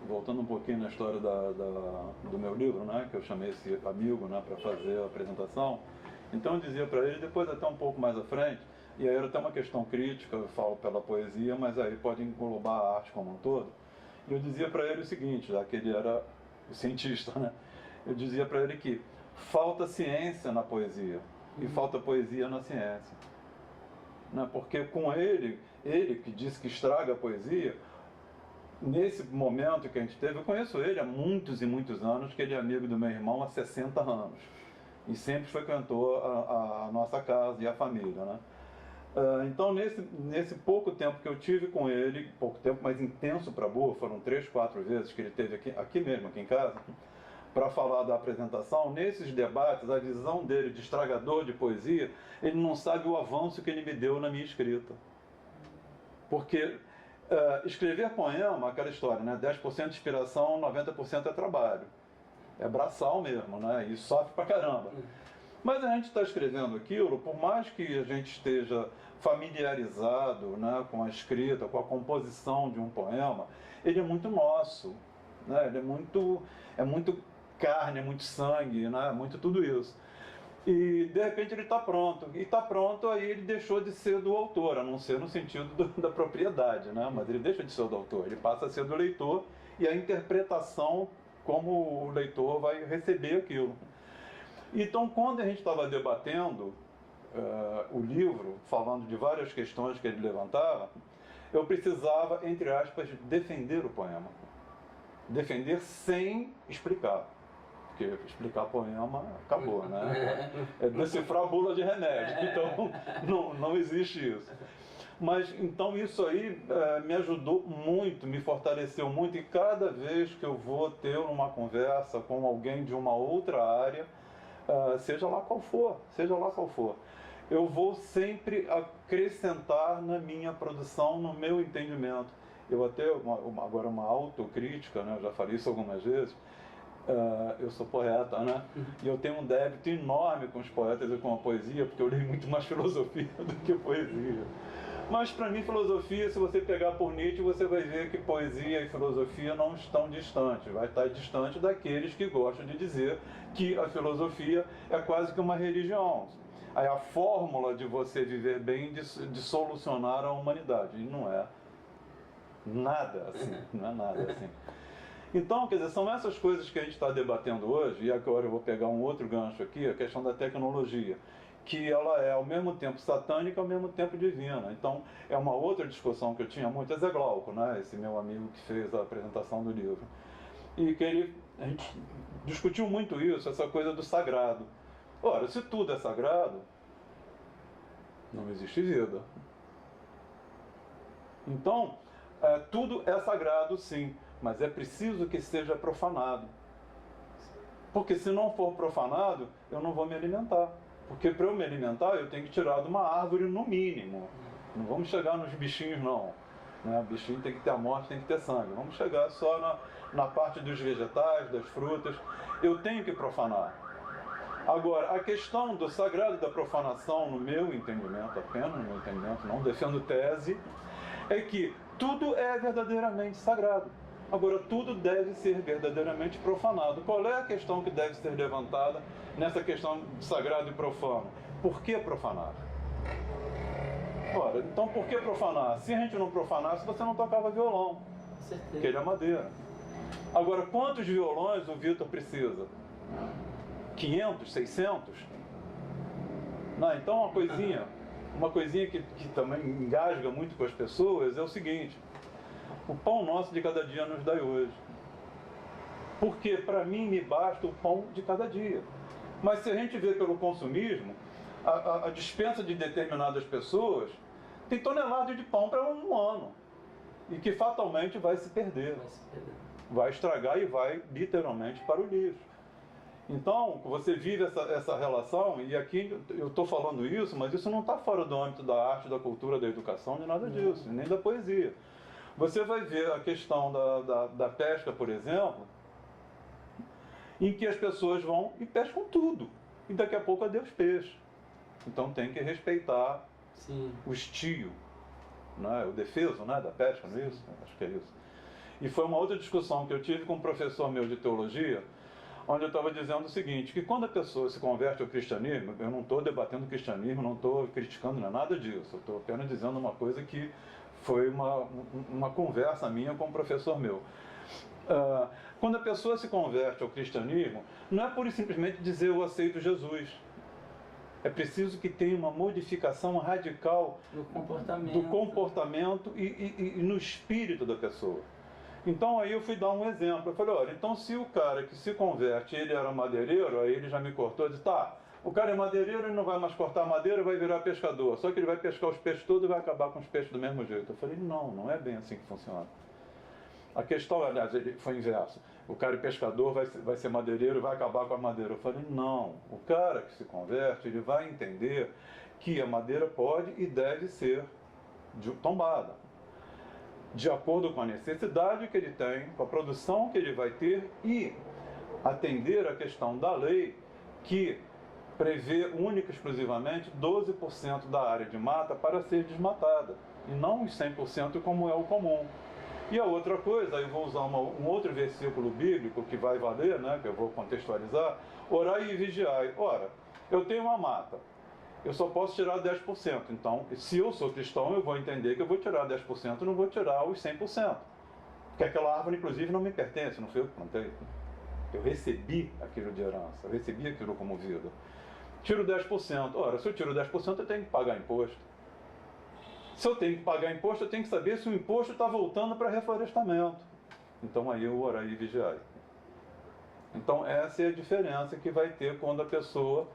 Voltando um pouquinho na história do meu livro, né, que eu chamei esse amigo, né, para fazer a apresentação, então eu dizia para ele, depois até um pouco mais à frente, e aí era até uma questão crítica, eu falo pela poesia, mas aí pode englobar a arte como um todo, e eu dizia para ele o seguinte, já que ele era o cientista, né, eu dizia para ele que falta ciência na poesia, e falta poesia na ciência. Né, porque com ele que disse que estraga a poesia, nesse momento que a gente teve, eu conheço ele há muitos e muitos anos, que ele é amigo do meu irmão há 60 anos. E sempre frequentou a nossa casa e a família, né? Então, nesse pouco tempo que eu tive com ele, pouco tempo, mas intenso para burro, foram 3, 4 vezes que ele esteve aqui mesmo, aqui em casa, para falar da apresentação, nesses debates, a visão dele de estragador de poesia, ele não sabe o avanço que ele me deu na minha escrita. Porque escrever poema, aquela história, né? 10% de inspiração, 90% é trabalho. É braçal mesmo, né? E sofre pra caramba. Mas a gente está escrevendo aquilo, por mais que a gente esteja familiarizado, né, com a escrita, com a composição de um poema, ele é muito nosso, né? Ele é muito carne, é muito sangue, né? É muito tudo isso. E de repente ele está pronto. E está pronto, aí ele deixou de ser do autor, a não ser no sentido da propriedade, né? Mas ele deixa de ser do autor, ele passa a ser do leitor e a interpretação como o leitor vai receber aquilo. Então, quando a gente estava debatendo o livro, falando de várias questões que ele levantava, eu precisava, entre aspas, defender o poema. Defender sem explicar. Porque explicar poema acabou, né? É decifrar a bula de remédio, então não existe isso. Mas então isso aí me ajudou muito, me fortaleceu muito, e cada vez que eu vou ter uma conversa com alguém de uma outra área, seja lá qual for, eu vou sempre acrescentar na minha produção, no meu entendimento. Eu até, agora uma autocrítica, né? Eu já falei isso algumas vezes, eu sou poeta, né? E eu tenho um débito enorme com os poetas e com a poesia, porque eu leio muito mais filosofia do que poesia. Mas para mim, filosofia, se você pegar por Nietzsche, você vai ver que poesia e filosofia não estão distantes. Vai estar distante daqueles que gostam de dizer que a filosofia é quase que uma religião. É a fórmula de você viver bem, de solucionar a humanidade. E não é nada assim, não é nada assim. Então, quer dizer, são essas coisas que a gente está debatendo hoje, e agora eu vou pegar um outro gancho aqui, a questão da tecnologia, que ela é ao mesmo tempo satânica, ao mesmo tempo divina. Então, é uma outra discussão que eu tinha muito, é Zé Glauco, né, esse meu amigo que fez a apresentação do livro. E que a gente discutiu muito isso, essa coisa do sagrado. Ora, se tudo é sagrado, não existe vida. Então, tudo é sagrado, sim, mas é preciso que seja profanado. Porque se não for profanado, eu não vou me alimentar. Porque para eu me alimentar, eu tenho que tirar de uma árvore no mínimo. Não vamos chegar nos bichinhos, não. Né? O bichinho tem que ter a morte, tem que ter sangue. Vamos chegar só na parte dos vegetais, das frutas. Eu tenho que profanar. Agora, a questão do sagrado e da profanação, no meu entendimento, apenas no meu entendimento, não defendo tese, é que tudo é verdadeiramente sagrado. Agora, tudo deve ser verdadeiramente profanado. Qual é a questão que deve ser levantada nessa questão de sagrado e profano? Por que profanar? Ora, então por que profanar? Se a gente não profanasse, você não tocava violão. Certeza. Porque ele é madeira. Agora, quantos violões o Vitor precisa? 500? 600? Não, então uma coisinha que também engasga muito com as pessoas é o seguinte: o pão nosso de cada dia nos dai hoje. Porque para mim me basta o pão de cada dia. Mas se a gente vê pelo consumismo, a dispensa de determinadas pessoas tem toneladas de pão para um ano. E que fatalmente vai se perder. Vai estragar e vai literalmente para o lixo. Então, você vive essa relação, e aqui eu estou falando isso, mas isso não está fora do âmbito da arte, da cultura, da educação, nem nada disso, nem da poesia. Você vai ver a questão da pesca, por exemplo, em que as pessoas vão e pescam tudo, e daqui a pouco adeus peixe. Então tem que respeitar o estio, né? O defeso, né, da pesca, não é isso? Acho que é isso. E foi uma outra discussão que eu tive com um professor meu de teologia, onde eu estava dizendo o seguinte, que quando a pessoa se converte ao cristianismo, eu não estou debatendo o cristianismo, não estou criticando nada disso, eu estou apenas dizendo uma coisa que foi uma conversa minha com um professor meu. Quando a pessoa se converte ao cristianismo, não é pura e simplesmente dizer eu aceito Jesus. É preciso que tenha uma modificação radical do comportamento e no espírito da pessoa. Então aí eu fui dar um exemplo. Eu falei, olha, então se o cara que se converte, ele era madeireiro, aí ele já me cortou e disse, tá, o cara é madeireiro, ele não vai mais cortar madeira, vai virar pescador. Só que ele vai pescar os peixes todos e vai acabar com os peixes do mesmo jeito. Eu falei, não é bem assim que funciona. A questão, aliás, ele foi inverso. O cara pescador vai ser madeireiro e vai acabar com a madeira. Eu falei, não. O cara que se converte, ele vai entender que a madeira pode e deve ser tombada, de acordo com a necessidade que ele tem, com a produção que ele vai ter e atender a questão da lei que prevê única e exclusivamente 12% da área de mata para ser desmatada, e não os 100% como é o comum. E a outra coisa, eu vou usar um outro versículo bíblico que vai valer, né, que eu vou contextualizar, orai e vigiai. Ora, eu tenho uma mata, eu só posso tirar 10%, então, se eu sou cristão, eu vou entender que eu vou tirar 10%, não vou tirar os 100%. Porque aquela árvore, inclusive, não me pertence, não fui eu que plantei. Eu recebi aquilo de herança, eu recebi aquilo como vida. Tiro 10%, ora, se eu tiro 10%, eu tenho que pagar imposto. Se eu tenho que pagar imposto, eu tenho que saber se o imposto está voltando para reflorestamento. Então aí eu orai e vigiai. Então essa é a diferença que vai ter quando a pessoa...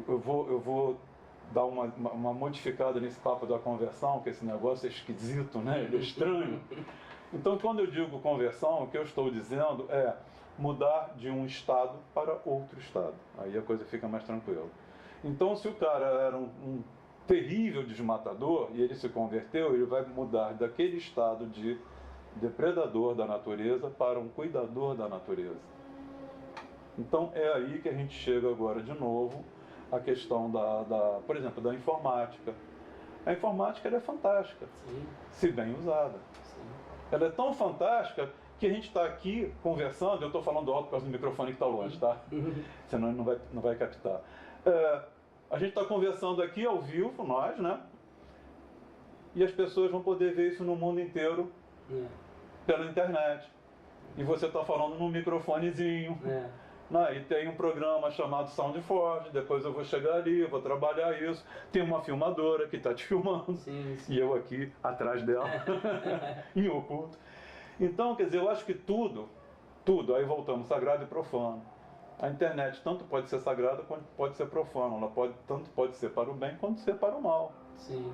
Eu vou dar uma modificada nesse papo da conversão, que esse negócio é esquisito, né? Ele é estranho. Então quando eu digo conversão, o que eu estou dizendo é mudar de um estado para outro estado. Aí a coisa fica mais tranquila. Então, se o cara era um terrível desmatador e ele se converteu, ele vai mudar daquele estado de depredador da natureza para um cuidador da natureza. Então, é aí que a gente chega agora de novo à questão por exemplo, da informática. A informática ela é fantástica, sim, se bem usada. Sim. Ela é tão fantástica que a gente está aqui conversando, eu estou falando alto por causa do microfone que está longe, tá? Senão não vai captar. A gente está conversando aqui ao vivo, nós, né? E as pessoas vão poder ver isso no mundo inteiro pela internet. E você está falando num microfonezinho. E tem um programa chamado SoundForge, depois eu vou chegar ali, eu vou trabalhar isso. Tem uma filmadora que está te filmando, sim. E eu aqui atrás dela, em oculto. Então, quer dizer, eu acho que tudo, aí voltamos, sagrado e profano. A internet tanto pode ser sagrada quanto pode ser profana. Ela tanto pode ser para o bem quanto ser para o mal. Sim.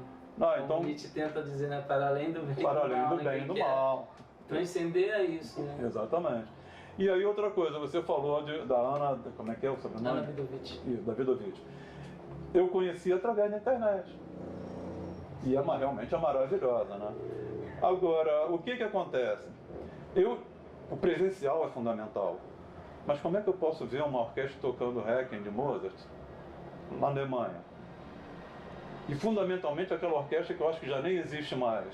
Então, a gente tenta dizer, né, para além do bem e do mal. Para além do bem e do mal. Transcender a isso, né? Exatamente. E aí outra coisa, você falou da Ana, como é que é o sobrenome? Ana Vidovich. Isso, da Vidovich. Eu conheci através da internet. E realmente é maravilhosa, né? Agora, o que acontece? O presencial é fundamental. Mas como é que eu posso ver uma orquestra tocando Requiem de Mozart na Alemanha? E fundamentalmente aquela orquestra que eu acho que já nem existe mais.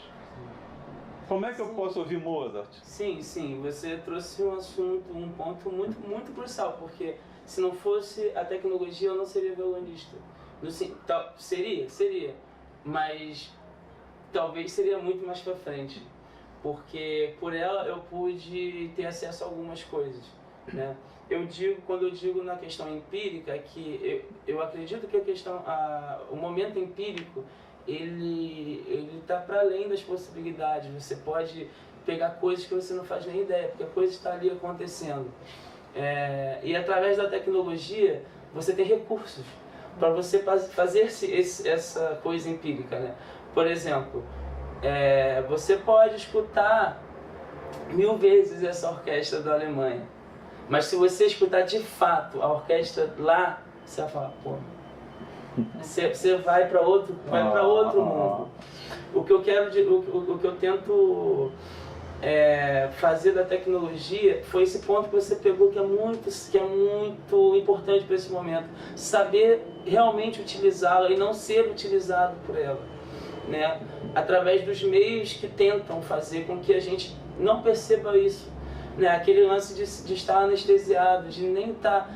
Como é que eu posso ouvir Mozart? Sim, você trouxe um ponto muito, muito crucial, porque se não fosse a tecnologia eu não seria violonista. Seria, mas talvez seria muito mais pra frente, porque por ela eu pude ter acesso a algumas coisas, né? Quando eu digo na questão empírica, que eu acredito que o momento empírico ele está para além das possibilidades. Você pode pegar coisas que você não faz nem ideia, porque a coisa está ali acontecendo. E através da tecnologia você tem recursos para você fazer essa coisa empírica, né? Por exemplo, você pode escutar 1000 vezes essa orquestra da Alemanha, mas se você escutar de fato a orquestra lá, você vai falar, pô, você vai para outro mundo. O que eu tento fazer da tecnologia foi esse ponto que você pegou, que é muito importante para esse momento. Saber realmente utilizá-la e não ser utilizado por ela. né? Através dos meios que tentam fazer com que a gente não perceba isso, né? Aquele lance de estar anestesiado, de nem estar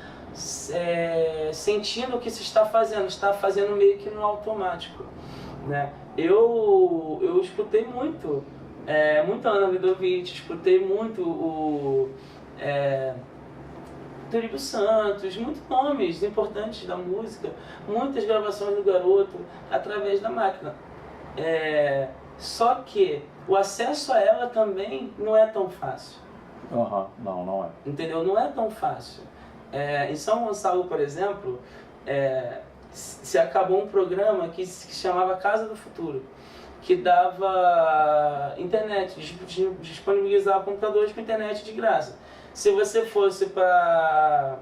sentindo o que se está fazendo meio que no automático, né? Eu escutei muito Ana Lidovich, escutei muito o Turibio Santos, muitos nomes importantes da música, muitas gravações do Garoto através da máquina. Só que o acesso a ela também não é tão fácil. Não é. Entendeu? Não é tão fácil. Em São Gonçalo, por exemplo, se acabou um programa que se chamava Casa do Futuro, que dava internet, disponibilizava computadores com internet de graça. Se você fosse para,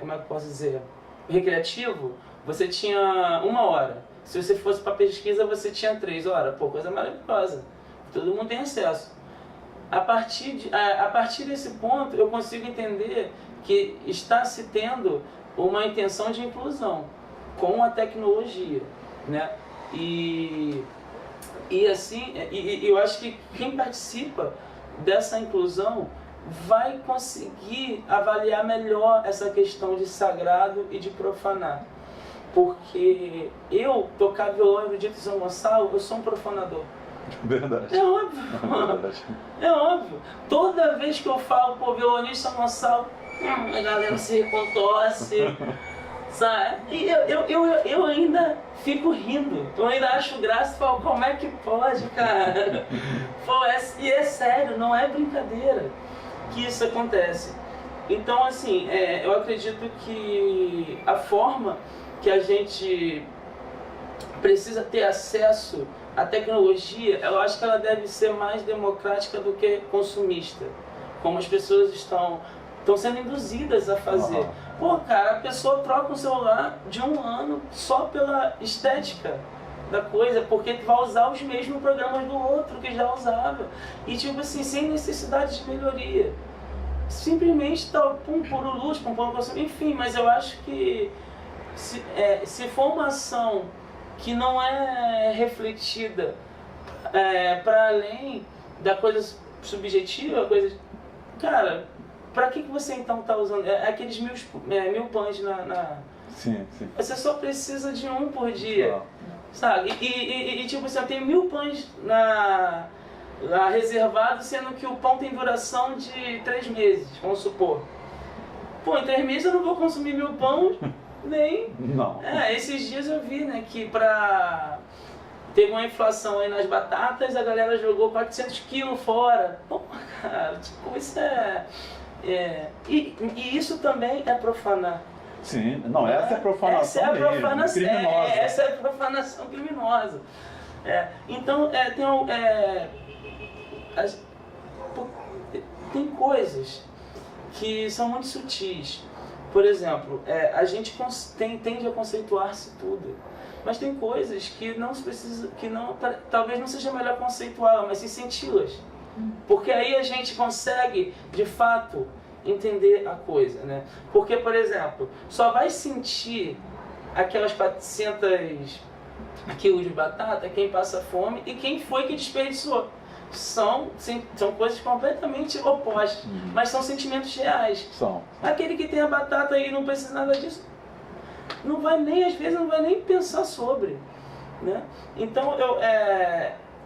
como é que eu posso dizer, recreativo, você tinha 1 hora. Se você fosse para pesquisa, você tinha 3 horas. Pô, coisa maravilhosa. Todo mundo tem acesso. A partir desse ponto, eu consigo entender que está se tendo uma intenção de inclusão com a tecnologia, né? E assim, eu acho que quem participa dessa inclusão vai conseguir avaliar melhor essa questão de sagrado e de profanar. Porque eu tocar violão erudito em São Gonçalo, eu sou um profanador. Verdade. É óbvio. É óbvio. Toda vez que eu falo, pô, violonista São Gonçalo, a galera se contorce, sabe? E eu ainda fico rindo. Eu ainda acho graça e falo, como é que pode, cara? Pô, e é sério, não é brincadeira que isso acontece. Então, assim, eu acredito que a forma que a gente precisa ter acesso à tecnologia, eu acho que ela deve ser mais democrática do que consumista, como as pessoas estão sendo induzidas a fazer. Pô, cara, a pessoa troca um celular de 1 ano só pela estética da coisa, porque vai usar os mesmos programas do outro que já usava. E tipo assim, sem necessidade de melhoria. Simplesmente tá por luz, por consumo, enfim, mas eu acho que se for uma ação que não é refletida para além da coisa subjetiva, coisa. Cara, pra que você então tá usando aqueles mil pães na. Sim. Você só precisa de 1 por dia, sabe? E tipo assim, eu tenho 1000 pães lá reservado, sendo que o pão tem duração de 3 meses, vamos supor. Pô, em 3 meses eu não vou consumir 1000 pães, nem. Não. Esses dias eu vi, né, que teve uma inflação aí nas batatas, a galera jogou 400 quilos fora. Pô, cara, tipo, isso e isso também é profanar. Essa é a profanação criminosa. Essa é a profanação criminosa. Então, tem coisas que são muito sutis. Por exemplo, a gente tende a conceituar-se tudo. Mas tem coisas que não se precisa, talvez não seja melhor conceituá-las, mas sim senti-las. Porque aí a gente consegue, de fato, entender a coisa, né? Porque, por exemplo, só vai sentir aquelas 400 quilos de batata quem passa fome e quem foi que desperdiçou. São coisas completamente opostas, mas são sentimentos reais. Aquele que tem a batata e não precisa nada disso, às vezes não vai nem pensar sobre, né? Então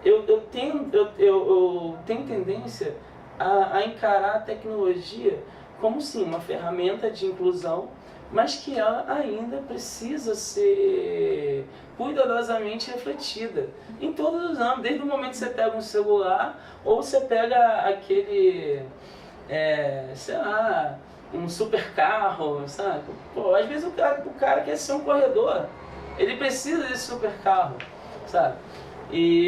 eu tenho tendência a encarar a tecnologia como sim uma ferramenta de inclusão, mas que ela ainda precisa ser cuidadosamente refletida em todos os âmbitos, desde o momento que você pega um celular ou você pega aquele, sei lá, um super carro, sabe? Pô, às vezes o cara quer ser um corredor, ele precisa desse super carro, sabe?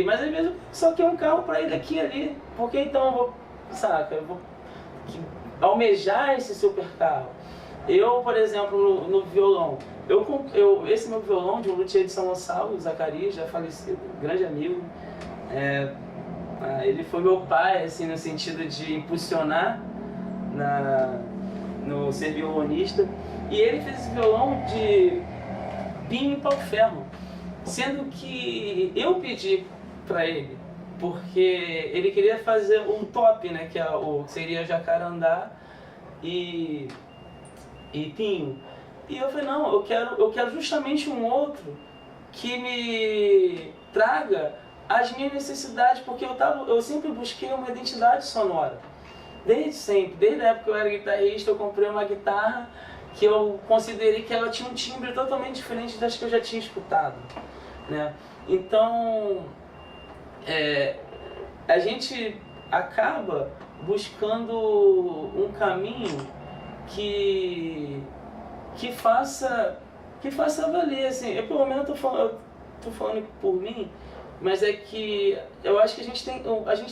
Mas às vezes só quer um carro para ir daqui e ali, porque então eu vou almejar esse super carro. Eu, por exemplo, no violão, esse meu violão de um luthier de São Gonçalo, o Zacarias, já falecido, grande amigo, ele foi meu pai, assim, no sentido de impulsionar no ser violonista, e ele fez esse violão de pinho e pau-ferro, Sendo que eu pedi para ele, porque ele queria fazer um top, né, que seria Jacarandá e Pinho. E eu falei, não, eu quero justamente um outro que me traga as minhas necessidades, porque eu sempre busquei uma identidade sonora. Desde sempre, desde a época que eu era guitarrista, eu comprei uma guitarra que eu considerei que ela tinha um timbre totalmente diferente das que eu já tinha escutado, né? Então, a gente acaba buscando um caminho que faça valer, assim. Eu, pelo menos, eu tô falando por mim, mas é que eu acho que a gente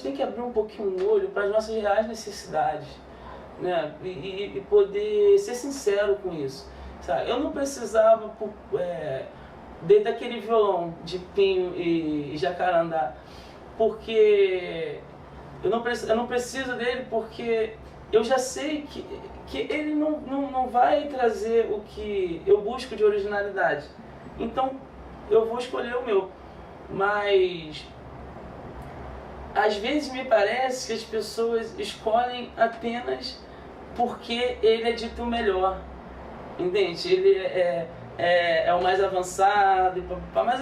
tem que abrir um pouquinho o olho para as nossas reais necessidades, né? E poder ser sincero com isso, sabe? Eu não precisava desde aquele violão de Pinho e Jacarandá, porque eu não preciso dele, porque eu já sei que ele não vai trazer o que eu busco de originalidade. Então eu vou escolher o meu. Mas às vezes me parece que as pessoas escolhem apenas porque ele é dito o melhor, entende? Ele é o mais avançado, mas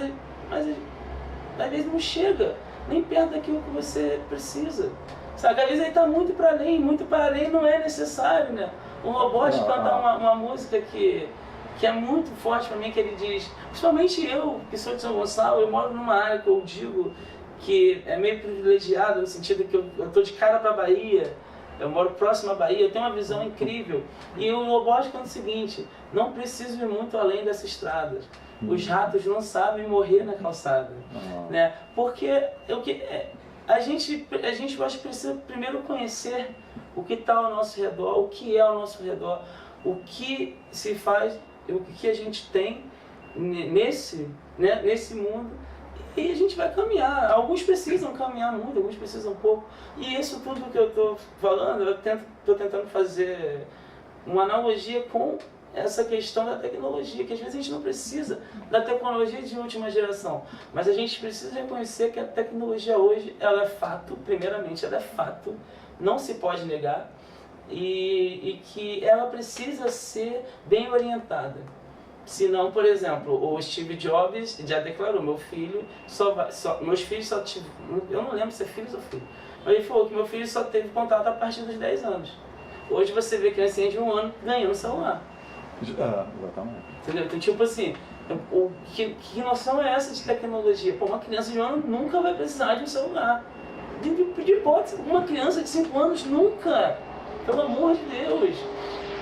às vezes não chega nem perto daquilo que você precisa, sabe? Às vezes ele está muito para além não é necessário, né? O Lobote canta uma música que é muito forte para mim, que ele diz, principalmente eu, que sou de São Gonçalo, eu moro numa área que eu digo que é meio privilegiado, no sentido que eu tô de cara para a Bahia, eu moro próximo à Bahia, eu tenho uma visão incrível. E o Lobote canta o seguinte, não preciso ir muito além dessa estrada, os ratos não sabem morrer na calçada, né? Porque a gente precisa primeiro conhecer o que está ao nosso redor, o que é ao nosso redor, o que se faz, o que a gente tem nesse mundo, e a gente vai caminhar. Alguns precisam caminhar muito, alguns precisam pouco. E isso tudo que eu estou falando, eu estou tentando fazer uma analogia com essa questão da tecnologia, que às vezes a gente não precisa da tecnologia de última geração, mas a gente precisa reconhecer que a tecnologia hoje, ela é fato, primeiramente ela é fato, não se pode negar, e que ela precisa ser bem orientada. Senão, por exemplo, o Steve Jobs já declarou, meus filhos só tive, eu não lembro se é filhos ou filho, mas ele falou que meu filho só teve contato a partir dos 10 anos. Hoje você vê criancinha de 1 ano ganhando celular. Exatamente. Entendeu? Então, tipo assim, que noção é essa de tecnologia? Pô, uma criança de 1 ano nunca vai precisar de um celular. De hipótese, uma criança de 5 anos nunca. Pelo amor de Deus.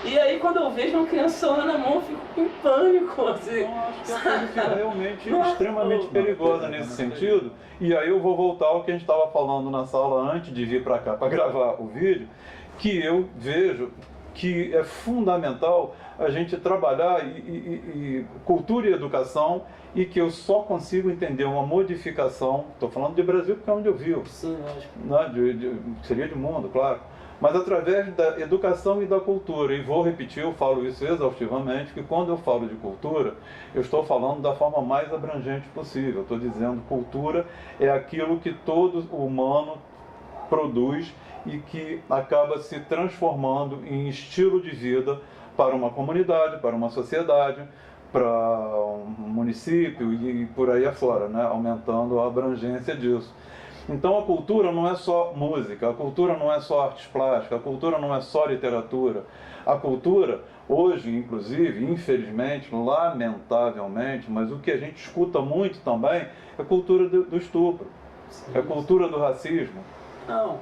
E aí quando eu vejo uma criança com o celular na mão, eu fico com pânico. Assim, eu acho que a coisa é realmente extremamente perigosa nesse sentido. E aí eu vou voltar ao que a gente estava falando na sala antes de vir para cá para gravar o vídeo, que eu vejo que é fundamental a gente trabalhar e cultura e educação, e que eu só consigo entender uma modificação, estou falando de Brasil porque é onde eu vivo. Sim, lógico. Né? Seria de mundo, claro. Mas através da educação e da cultura. E vou repetir, eu falo isso exaustivamente, que quando eu falo de cultura, eu estou falando da forma mais abrangente possível. Estou dizendo que cultura é aquilo que todo humano produz e que acaba se transformando em estilo de vida para uma comunidade, para uma sociedade, para um município e por aí afora, né? Aumentando a abrangência disso. Então a cultura não é só música, a cultura não é só artes plásticas, a cultura não é só literatura. A cultura, hoje, inclusive, infelizmente, lamentavelmente, mas o que a gente escuta muito também é a cultura do estupro, é a cultura do racismo. Não,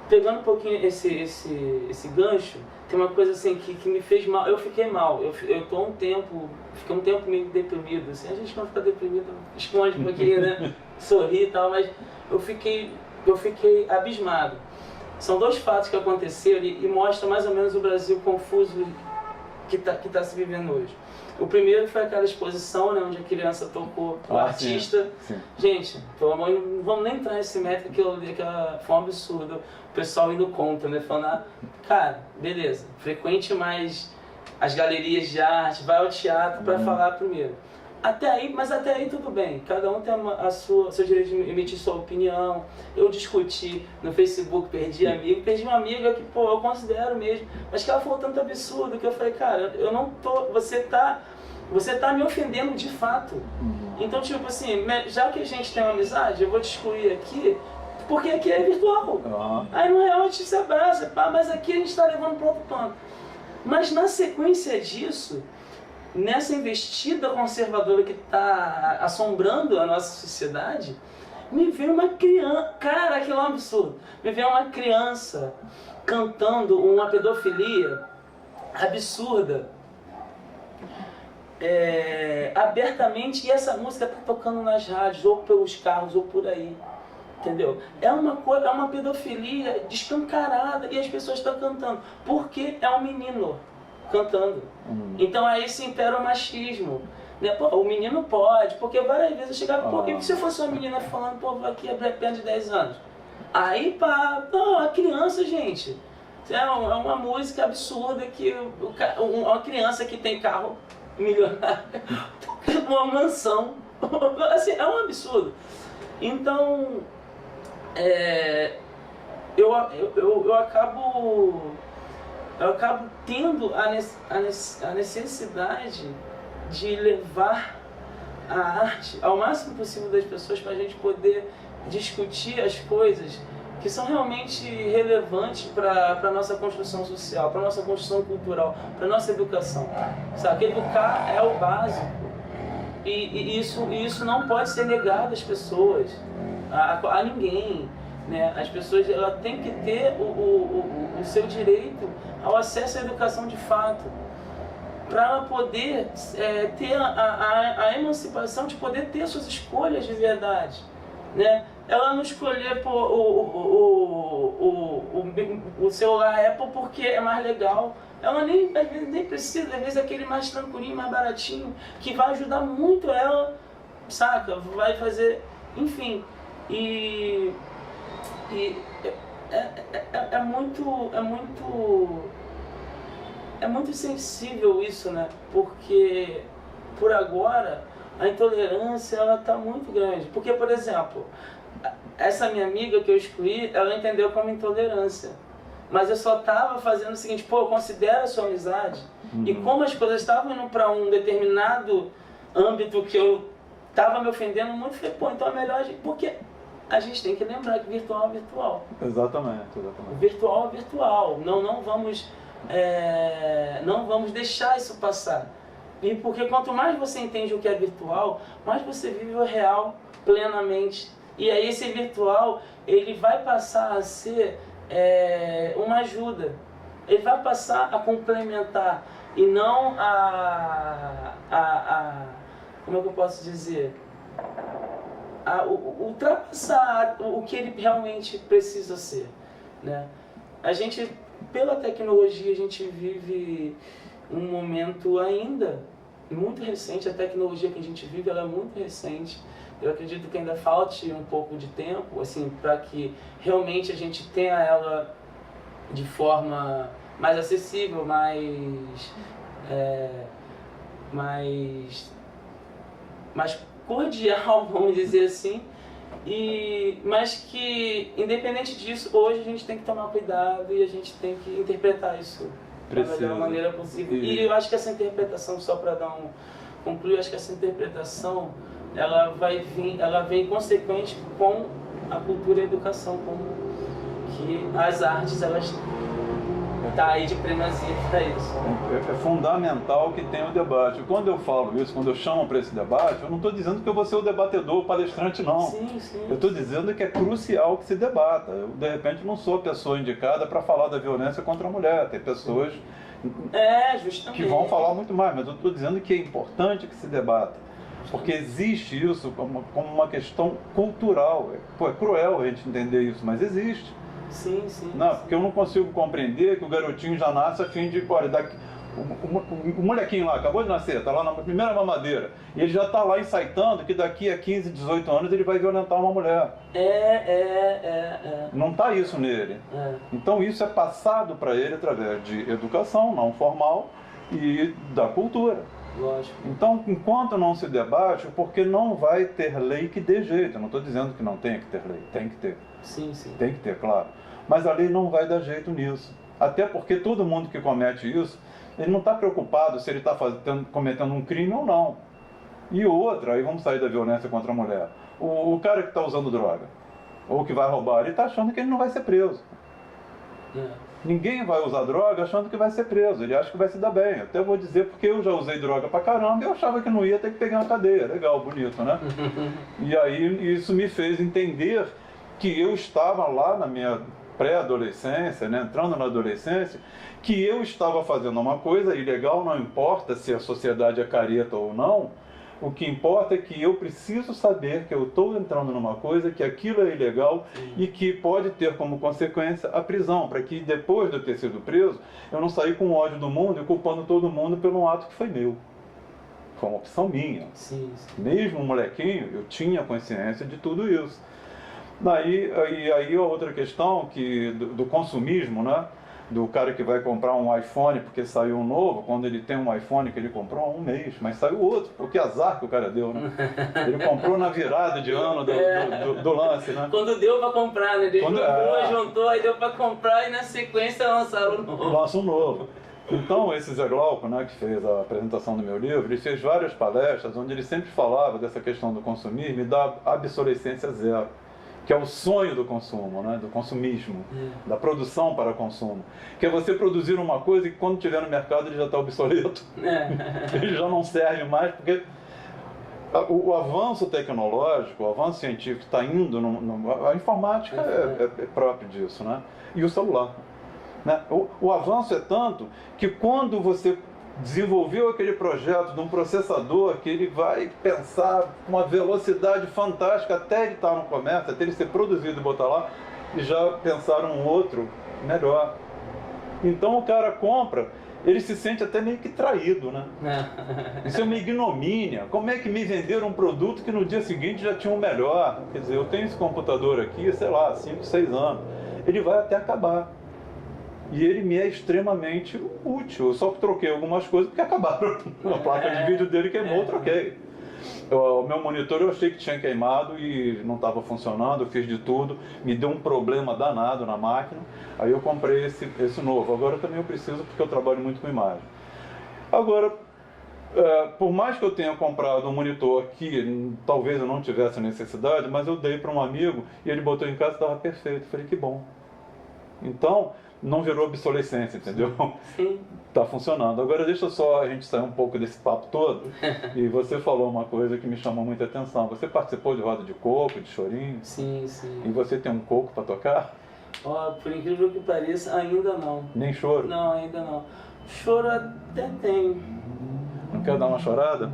pegando um pouquinho esse gancho, tem uma coisa assim que me fez mal. Eu fiquei mal, fiquei um tempo meio deprimido, assim. A gente quando fica deprimido esconde um pouquinho, né? Sorri e tal, mas eu fiquei abismado. São 2 fatos que aconteceram e mostram mais ou menos o Brasil confuso que tá se vivendo hoje. O primeiro foi aquela exposição, né, onde a criança tocou o artista. Sim. Gente, pelo amor, não vamos nem entrar nesse método, que foi um absurdo. O pessoal indo contra, né, falando, cara, beleza, frequente mais as galerias de arte, vai ao teatro para falar primeiro. Até aí tudo bem, cada um tem seu direito de emitir sua opinião. Eu discuti no Facebook, perdi uma amiga que, pô, eu considero mesmo, mas que ela falou tanto absurdo que eu falei, cara, eu não tô, você tá me ofendendo de fato. Então, tipo assim, já que a gente tem uma amizade, eu vou te excluir aqui, porque aqui é virtual. Aí no real a gente se abraça, pá, mas aqui a gente tá levando para outro plano. Mas na sequência disso, nessa investida conservadora que está assombrando a nossa sociedade, me veio uma criança, cara, aquilo é um absurdo, me veio uma criança cantando uma pedofilia absurda, abertamente, e essa música está tocando nas rádios, ou pelos carros, ou por aí, entendeu? É uma pedofilia descancarada e as pessoas estão cantando, porque é um menino cantando. Então aí se impera o machismo. Né? Pô, o menino pode, porque várias vezes eu chegava, pô, e se eu fosse uma menina falando, pô, aqui é apenas de 10 anos? Aí, pá, não, a criança, gente, é uma música absurda que uma criança que tem carro milionário, uma mansão, assim, é um absurdo. Então, eu acabo tendo a necessidade de levar a arte ao máximo possível das pessoas para a gente poder discutir as coisas que são realmente relevantes para a nossa construção social, para a nossa construção cultural, para a nossa educação. Sabe? Educar é o básico e isso não pode ser negado às pessoas, a ninguém. Né? As pessoas têm que ter o seu direito ao acesso à educação de fato, para ela poder ter a emancipação de poder ter suas escolhas de verdade. Né? Ela não escolher o celular Apple porque é mais legal. Ela às vezes nem precisa, às vezes é aquele mais tranquilinho, mais baratinho, que vai ajudar muito ela, saca? Vai fazer, enfim. É muito sensível isso, né? Porque por agora a intolerância ela está muito grande. Porque, por exemplo, essa minha amiga que eu excluí, ela entendeu como intolerância. Mas eu só estava fazendo o seguinte, pô, eu considero a sua amizade. E como as coisas estavam indo para um determinado âmbito que eu estava me ofendendo muito, eu falei, pô, então é melhor a gente... Porque a gente tem que lembrar que virtual é virtual. Exatamente. Virtual é virtual. Não vamos deixar isso passar. E porque quanto mais você entende o que é virtual, mais você vive o real plenamente. E aí esse virtual, ele vai passar a ser uma ajuda. Ele vai passar a complementar e não como é que eu posso dizer? Ultrapassar o que ele realmente precisa ser. Né? A gente, pela tecnologia, a gente vive um momento ainda muito recente. A tecnologia que a gente vive ela é muito recente. Eu acredito que ainda falte um pouco de tempo assim, para que realmente a gente tenha ela de forma mais acessível, mais cordial, vamos dizer assim. Mas que, independente disso, hoje a gente tem que tomar cuidado e a gente tem que interpretar isso da melhor maneira possível. E eu acho que essa interpretação, só para concluir, eu acho que essa interpretação ela vem consequente com a cultura e a educação, como que as artes elas tá aí de primazia para isso. É fundamental que tenha o debate. Quando eu falo isso, quando eu chamo para esse debate, eu não estou dizendo que eu vou ser o debatedor, o palestrante, não. Sim. Eu estou dizendo que é crucial que se debata. Eu, de repente, não sou a pessoa indicada para falar da violência contra a mulher. Tem pessoas justamente, que vão falar muito mais, mas eu estou dizendo que é importante que se debata. Porque existe isso como uma questão cultural. É cruel a gente entender isso, mas existe. Sim. Não, porque eu não consigo compreender que o garotinho já nasce a fim de... Olha, o molequinho lá acabou de nascer, está lá na primeira mamadeira, e ele já está lá insaitando que daqui a 15, 18 anos ele vai violentar uma mulher. Não está isso nele. Então isso é passado para ele através de educação não formal e da cultura. Lógico. Então, enquanto não se debate, porque não vai ter lei que dê jeito. Eu não estou dizendo que não tenha que ter lei, tem que ter. Sim, sim. Tem que ter, claro. Mas a lei não vai dar jeito nisso. Até porque todo mundo que comete isso, ele não está preocupado se ele está cometendo um crime ou não. E outra, aí vamos sair da violência contra a mulher. O cara que está usando droga, ou que vai roubar, ele está achando que ele não vai ser preso. Ninguém vai usar droga achando que vai ser preso, ele acha que vai se dar bem. Até vou dizer porque eu já usei droga pra caramba e eu achava que não ia ter que pegar uma cadeia. Legal, bonito, né? E aí isso me fez entender que eu estava lá na minha pré-adolescência, né, entrando na adolescência, que eu estava fazendo uma coisa ilegal, não importa se a sociedade é careta ou não. O que importa é que eu preciso saber que eu estou entrando numa coisa, que aquilo é ilegal e que pode ter como consequência a prisão, para que depois de eu ter sido preso, eu não sair com ódio do mundo e culpando todo mundo pelo um ato que foi meu. Foi uma opção minha. Sim. Mesmo molequinho, eu tinha consciência de tudo isso. Aí a outra questão do consumismo, né? Do cara que vai comprar um iPhone porque saiu um novo, quando ele tem um iPhone que ele comprou há um mês, mas saiu outro, porque azar que o cara deu, né? Ele comprou na virada de ano do lance, né? Quando deu pra comprar, né? Juntou, aí deu pra comprar e na sequência lançaram o novo. Lança um novo. Então, esse Zé Glauco, né, que fez a apresentação do meu livro, ele fez várias palestras onde ele sempre falava dessa questão do consumismo e da obsolescência zero, que é o sonho do consumo, né? Do consumismo, da produção para consumo. Que é você produzir uma coisa que quando estiver no mercado ele já está obsoleto. Ele já não serve mais, porque o avanço tecnológico, o avanço científico está indo, a informática é próprio disso, né? E o celular. Né? O avanço é tanto que quando você desenvolveu aquele projeto de um processador que ele vai pensar com uma velocidade fantástica até ele estar no comércio, até ele ser produzido e botar lá, e já pensaram um outro melhor. Então o cara compra, ele se sente até meio que traído, né? Isso é uma ignomínia. Como é que me venderam um produto que no dia seguinte já tinha um melhor? Quer dizer, eu tenho esse computador aqui, sei lá, 5, 6 anos. Ele vai até acabar. E ele me é extremamente útil. Eu só troquei algumas coisas porque acabaram. A placa de vídeo dele queimou, eu troquei. O meu monitor eu achei que tinha queimado e não estava funcionando, eu fiz de tudo, me deu um problema danado na máquina, aí eu comprei esse novo. Agora também eu preciso porque eu trabalho muito com imagem. Agora, por mais que eu tenha comprado um monitor que talvez eu não tivesse necessidade, mas eu dei para um amigo e ele botou em casa e estava perfeito. Eu falei, que bom. Então, não virou obsolescência, entendeu? Sim. Tá funcionando. Agora deixa só a gente sair um pouco desse papo todo. E você falou uma coisa que me chamou muita atenção. Você participou de roda de coco, de chorinho? Sim, sim. E você tem um coco para tocar? Por incrível que pareça, ainda não. Nem choro? Não, ainda não. Choro até tem. Não quer dar uma chorada?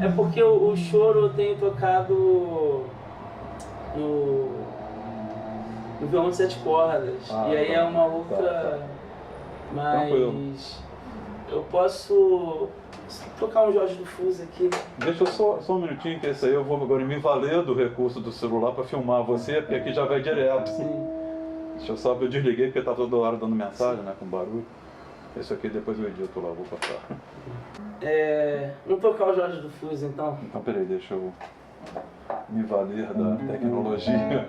É porque o choro eu tenho tocado no violão de 7 cordas. E aí é uma outra... Mas tranquilo. Eu posso tocar um Jorge do Fuso aqui. Deixa só um minutinho, que esse aí eu vou agora me valer do recurso do celular para filmar você, porque aqui já vai direto. Sim. Deixa eu só, eu desliguei porque tá toda hora dando mensagem, né, com barulho. Esse aqui depois eu edito lá, vou passar. Vamos tocar o Jorge do Fuso então? Então peraí, deixa eu me valer da tecnologia.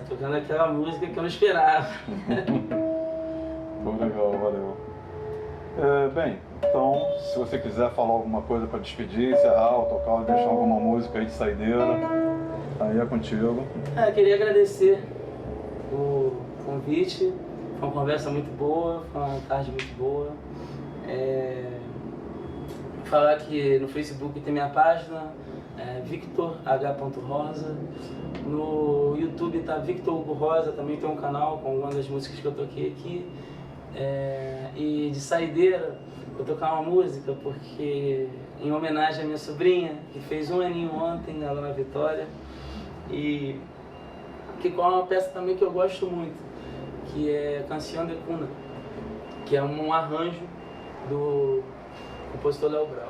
Tocando aquela música que eu não esperava. Foi legal, valeu. Bem, então, se você quiser falar alguma coisa para despedir, encerrar, ou tocar, ou deixar alguma música aí de saideira, aí é contigo. Queria agradecer o convite, foi uma conversa muito boa, foi uma tarde muito boa. Falar que no Facebook tem minha página, Victor H. Rosa. No YouTube tá Victor Hugo Rosa, também tem um canal com algumas das músicas que eu toquei aqui. E de saideira, vou tocar uma música porque em homenagem à minha sobrinha, que fez 1 aninho ontem, ela na Vitória. E que é uma peça também que eu gosto muito, que é Canção de Cuna, que é um arranjo do compositor Léo Brau.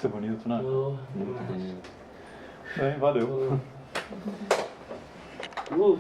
Isso é bonito, né? Oh, Muito bonito. Bem, valeu. Oh.